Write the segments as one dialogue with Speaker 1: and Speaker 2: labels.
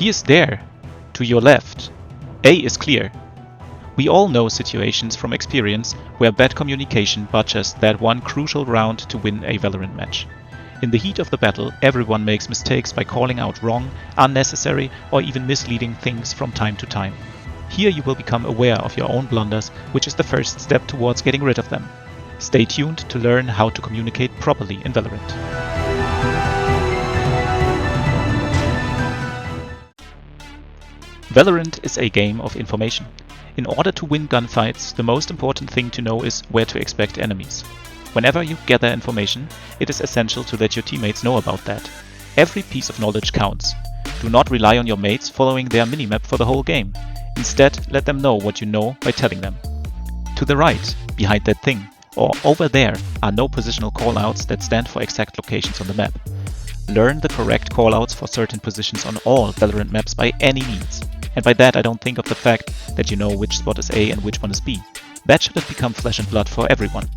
Speaker 1: He is there, to your left. A is clear. We all know situations from experience where bad communication butchers that one crucial round to win a Valorant match. In the heat of the battle, everyone makes mistakes by calling out wrong, unnecessary, or even misleading things from time to time. Here you will become aware of your own blunders, which is the first step towards getting rid of them. Stay tuned to learn how to communicate properly in Valorant. Valorant is a game of information. In order to win gunfights, the most important thing to know is where to expect enemies. Whenever you gather information, it is essential to let your teammates know about that. Every piece of knowledge counts. Do not rely on your mates following their minimap for the whole game. Instead, let them know what you know by telling them. To the right, behind that thing, or over there are no positional callouts that stand for exact locations on the map. Learn the correct callouts for certain positions on all Valorant maps by any means. And by that I don't think of the fact that you know which spot is A and which one is B. That should have become flesh and blood for everyone.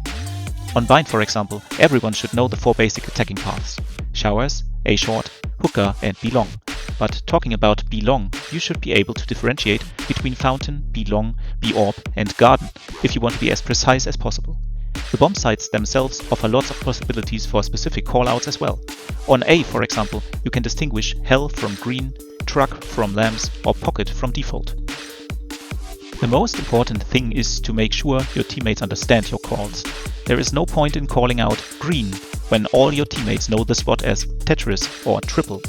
Speaker 1: On Bind, for example, everyone should know the 4 basic attacking paths: Showers, A short, Hookah and B long. But talking about B long, you should be able to differentiate between Fountain, B long, B orb and Garden if you want to be as precise as possible. The bomb sites themselves offer lots of possibilities for specific callouts as well. On A, for example, you can distinguish Hell from Green, Truck from Lamps or Pocket from Default. The most important thing is to make sure your teammates understand your calls. There is no point in calling out Green when all your teammates know the spot as Tetris or Triple.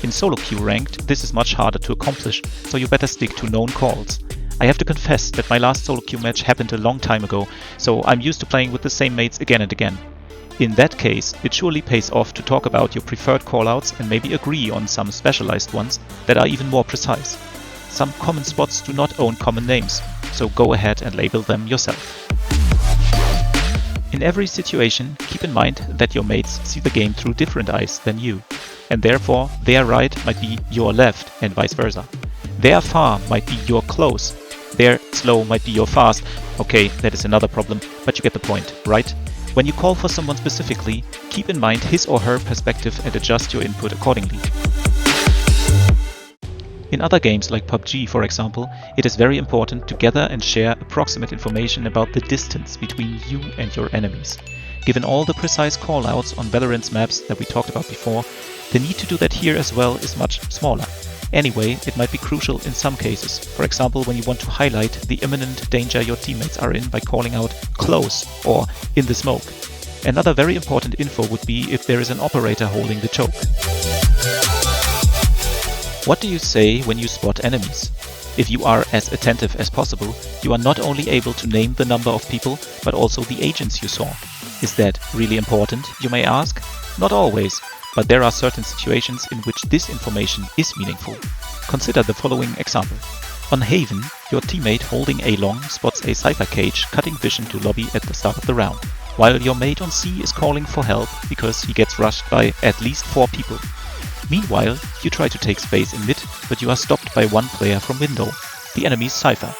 Speaker 1: In solo queue ranked, this is much harder to accomplish, so you better stick to known calls. I have to confess that my last solo queue match happened a long time ago, so I'm used to playing with the same mates again and again. In that case, it surely pays off to talk about your preferred callouts and maybe agree on some specialized ones that are even more precise. Some common spots do not own common names, so go ahead and label them yourself. In every situation, keep in mind that your mates see the game through different eyes than you, and therefore their right might be your left and vice versa. Their far might be your close, their slow might be your fast. Okay, that is another problem, but you get the point, right? When you call for someone specifically, keep in mind his or her perspective and adjust your input accordingly. In other games like PUBG, for example, it is very important to gather and share approximate information about the distance between you and your enemies. Given all the precise callouts on Valorant's maps that we talked about before, the need to do that here as well is much smaller. Anyway, it might be crucial in some cases, for example when you want to highlight the imminent danger your teammates are in by calling out close or in the smoke. Another very important info would be if there is an operator holding the choke. What do you say when you spot enemies? If you are as attentive as possible, you are not only able to name the number of people, but also the agents you saw. Is that really important, you may ask? Not always. But there are certain situations in which this information is meaningful. Consider the following example. On Haven, your teammate holding A long spots a Cypher cage cutting vision to lobby at the start of the round, while your mate on C is calling for help because he gets rushed by at least 4 people. Meanwhile, you try to take space in mid, but you are stopped by one player from window, the enemy's Cypher.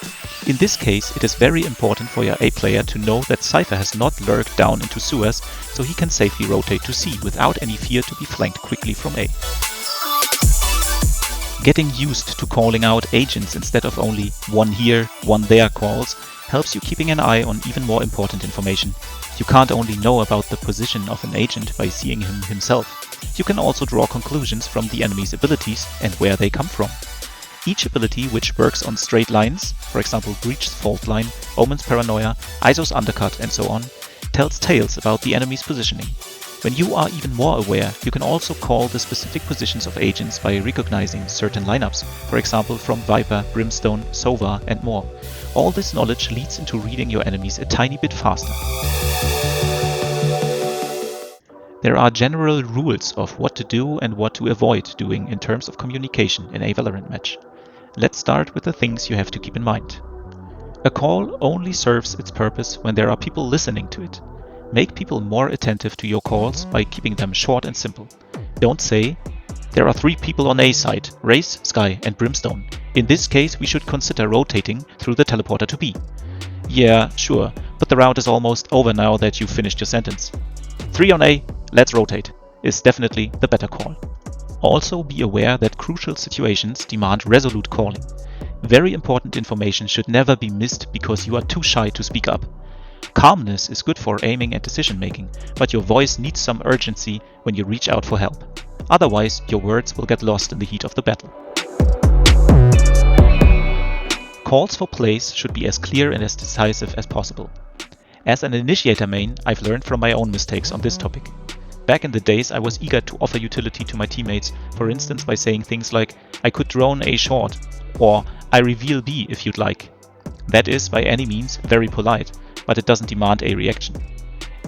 Speaker 1: In this case, it is very important for your A player to know that Cypher has not lurked down into sewers, so he can safely rotate to C without any fear to be flanked quickly from A. Getting used to calling out agents instead of only one here, one there calls helps you keeping an eye on even more important information. You can't only know about the position of an agent by seeing him himself. You can also draw conclusions from the enemy's abilities and where they come from. Each ability which works on straight lines, for example Breach's Fault Line, Omen's Paranoia, ISO's Undercut and so on, tells tales about the enemy's positioning. When you are even more aware, you can also call the specific positions of agents by recognizing certain lineups, for example from Viper, Brimstone, Sova and more. All this knowledge leads into reading your enemies a tiny bit faster. There are general rules of what to do and what to avoid doing in terms of communication in a Valorant match. Let's start with the things you have to keep in mind. A call only serves its purpose when there are people listening to it. Make people more attentive to your calls by keeping them short and simple. Don't say, there are 3 people on A side, Raze, Sky and Brimstone. In this case we should consider rotating through the teleporter to B. Yeah, sure, but the round is almost over now that you've finished your sentence. 3 on A, let's rotate, is definitely the better call. Also be aware that crucial situations demand resolute calling. Very important information should never be missed because you are too shy to speak up. Calmness is good for aiming at decision making, but your voice needs some urgency when you reach out for help. Otherwise, your words will get lost in the heat of the battle. Calls for plays should be as clear and as decisive as possible. As an initiator main, I've learned from my own mistakes on this topic. Back in the days, I was eager to offer utility to my teammates, for instance by saying things like, "I could drone A short," or "I reveal B if you'd like." That is, by any means, very polite, but it doesn't demand a reaction.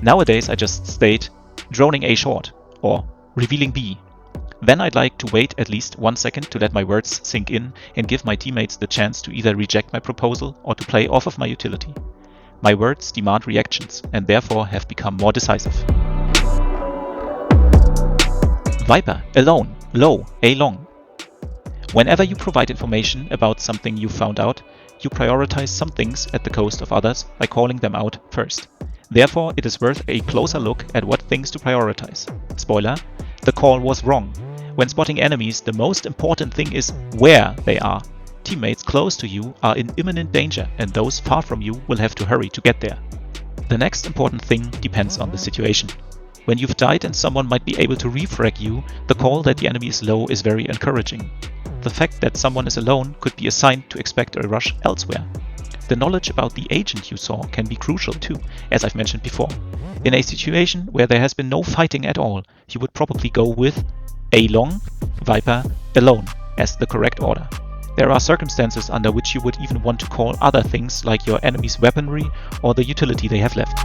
Speaker 1: Nowadays, I just state, "droning A short," or "revealing B." Then I'd like to wait at least 1 second to let my words sink in and give my teammates the chance to either reject my proposal or to play off of my utility. My words demand reactions and therefore have become more decisive. Viper, alone, low, A long. Whenever you provide information about something you found out, you prioritize some things at the cost of others by calling them out first. Therefore, it is worth a closer look at what things to prioritize. Spoiler, the call was wrong. When spotting enemies, the most important thing is where they are. Teammates close to you are in imminent danger and those far from you will have to hurry to get there. The next important thing depends on the situation. When you've died and someone might be able to refrag you, the call that the enemy is low is very encouraging. The fact that someone is alone could be a sign to expect a rush elsewhere. The knowledge about the agent you saw can be crucial too, as I've mentioned before. In a situation where there has been no fighting at all, you would probably go with A long, Viper, alone as the correct order. There are circumstances under which you would even want to call other things like your enemy's weaponry or the utility they have left.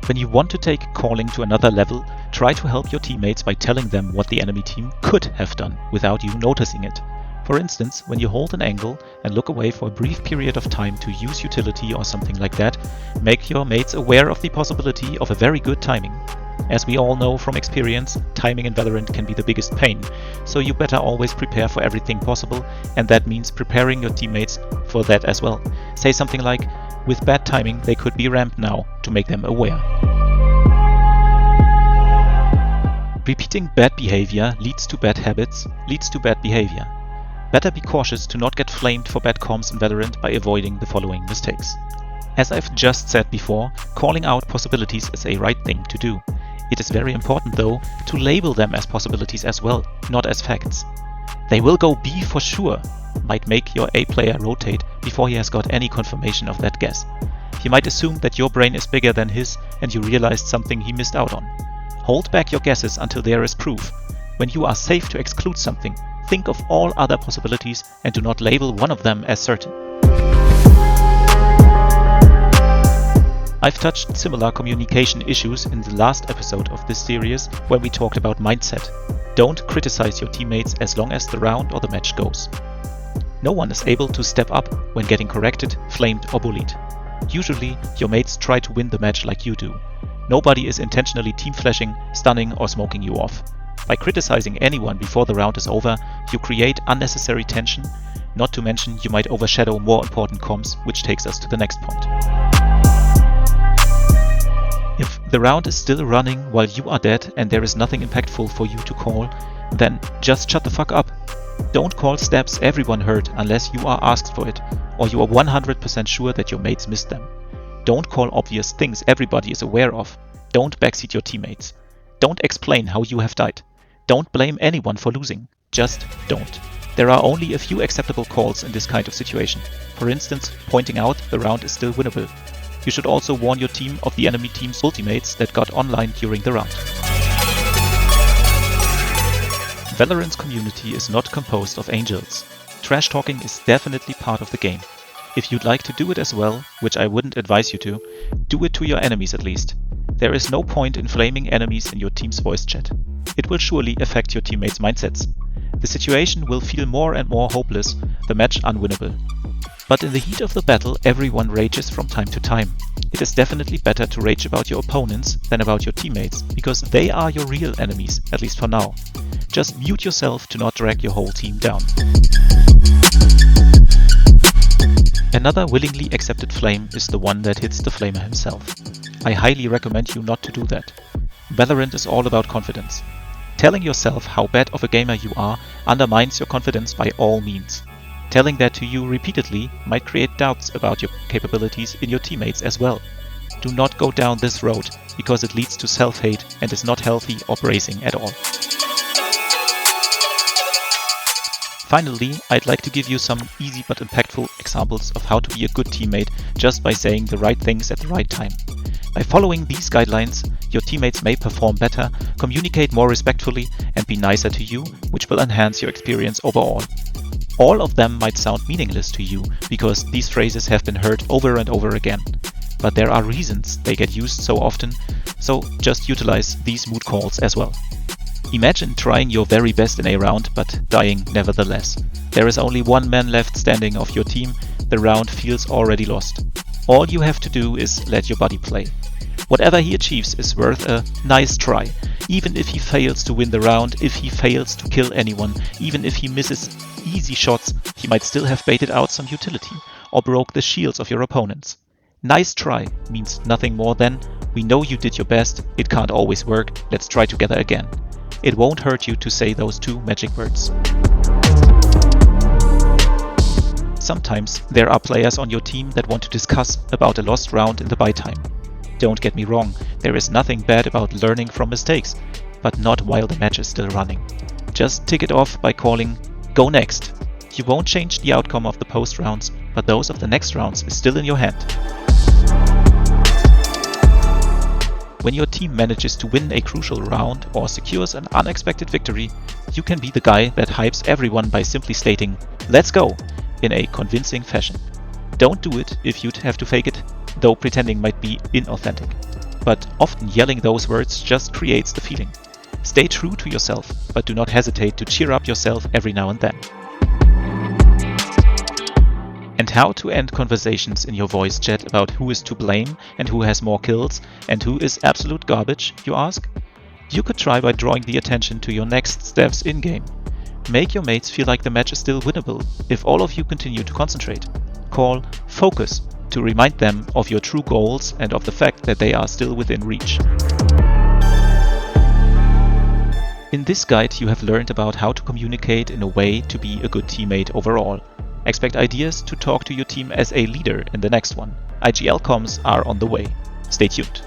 Speaker 1: When you want to take calling to another level, try to help your teammates by telling them what the enemy team could have done without you noticing it. For instance, when you hold an angle and look away for a brief period of time to use utility or something like that, make your mates aware of the possibility of a very good timing. As we all know from experience, timing in Valorant can be the biggest pain, so you better always prepare for everything possible, and that means preparing your teammates for that as well. Say something like, "With bad timing, they could be ramped now," to make them aware. Repeating bad behavior leads to bad habits, leads to bad behavior. Better be cautious to not get flamed for bad comms in Valorant by avoiding the following mistakes. As I've just said before, calling out possibilities is a right thing to do. It is very important though to label them as possibilities as well, not as facts. "They will go B for sure" might make your A player rotate before he has got any confirmation of that guess. He might assume that your brain is bigger than his and you realized something he missed out on. Hold back your guesses until there is proof. When you are safe to exclude something, think of all other possibilities and do not label one of them as certain. I've touched similar communication issues in the last episode of this series when we talked about mindset. Don't criticize your teammates as long as the round or the match goes. No one is able to step up when getting corrected, flamed or bullied. Usually, your mates try to win the match like you do. Nobody is intentionally team flashing, stunning or smoking you off. By criticizing anyone before the round is over, you create unnecessary tension, not to mention you might overshadow more important comms, which takes us to the next point. If the round is still running while you are dead and there is nothing impactful for you to call, then just shut the fuck up. Don't call stabs everyone heard unless you are asked for it, or you are 100% sure that your mates missed them. Don't call obvious things everybody is aware of. Don't backseat your teammates. Don't explain how you have died. Don't blame anyone for losing. Just don't. There are only a few acceptable calls in this kind of situation. For instance, pointing out the round is still winnable. You should also warn your team of the enemy team's ultimates that got online during the round. Valorant's community is not composed of angels. Trash talking is definitely part of the game. If you'd like to do it as well, which I wouldn't advise you to, do it to your enemies at least. There is no point in flaming enemies in your team's voice chat. It will surely affect your teammates' mindsets. The situation will feel more and more hopeless, the match unwinnable. But in the heat of the battle, everyone rages from time to time. It is definitely better to rage about your opponents than about your teammates, because they are your real enemies, at least for now. Just mute yourself to not drag your whole team down. Another willingly accepted flame is the one that hits the flamer himself. I highly recommend you not to do that. Valorant is all about confidence. Telling yourself how bad of a gamer you are undermines your confidence by all means. Telling that to you repeatedly might create doubts about your capabilities in your teammates as well. Do not go down this road, because it leads to self-hate and is not healthy or bracing at all. Finally, I'd like to give you some easy but impactful examples of how to be a good teammate just by saying the right things at the right time. By following these guidelines, your teammates may perform better, communicate more respectfully, and be nicer to you, which will enhance your experience overall. All of them might sound meaningless to you, because these phrases have been heard over and over again. But there are reasons they get used so often, so just utilize these mood calls as well. Imagine trying your very best in a round, but dying nevertheless. There is only one man left standing of your team, the round feels already lost. All you have to do is let your buddy play. Whatever he achieves is worth a nice try. Even if he fails to win the round, if he fails to kill anyone, even if he misses easy shots, he might still have baited out some utility, or broke the shields of your opponents. Nice try means nothing more than, we know you did your best, it can't always work, let's try together again. It won't hurt you to say those two magic words. Sometimes there are players on your team that want to discuss about a lost round in the buy time. Don't get me wrong, there is nothing bad about learning from mistakes, but not while the match is still running. Just tick it off by calling "Go next." You won't change the outcome of the post rounds, but those of the next rounds is still in your hand. When your team manages to win a crucial round or secures an unexpected victory, you can be the guy that hypes everyone by simply stating, "Let's go!" in a convincing fashion. Don't do it if you'd have to fake it, though pretending might be inauthentic. But often yelling those words just creates the feeling. Stay true to yourself, but do not hesitate to cheer up yourself every now and then. And how to end conversations in your voice chat about who is to blame and who has more kills and who is absolute garbage, you ask? You could try by drawing the attention to your next steps in-game. Make your mates feel like the match is still winnable if all of you continue to concentrate. Call focus to remind them of your true goals and of the fact that they are still within reach. In this guide you have learned about how to communicate in a way to be a good teammate overall. Expect ideas to talk to your team as a leader in the next one. IGL comms are on the way. Stay tuned.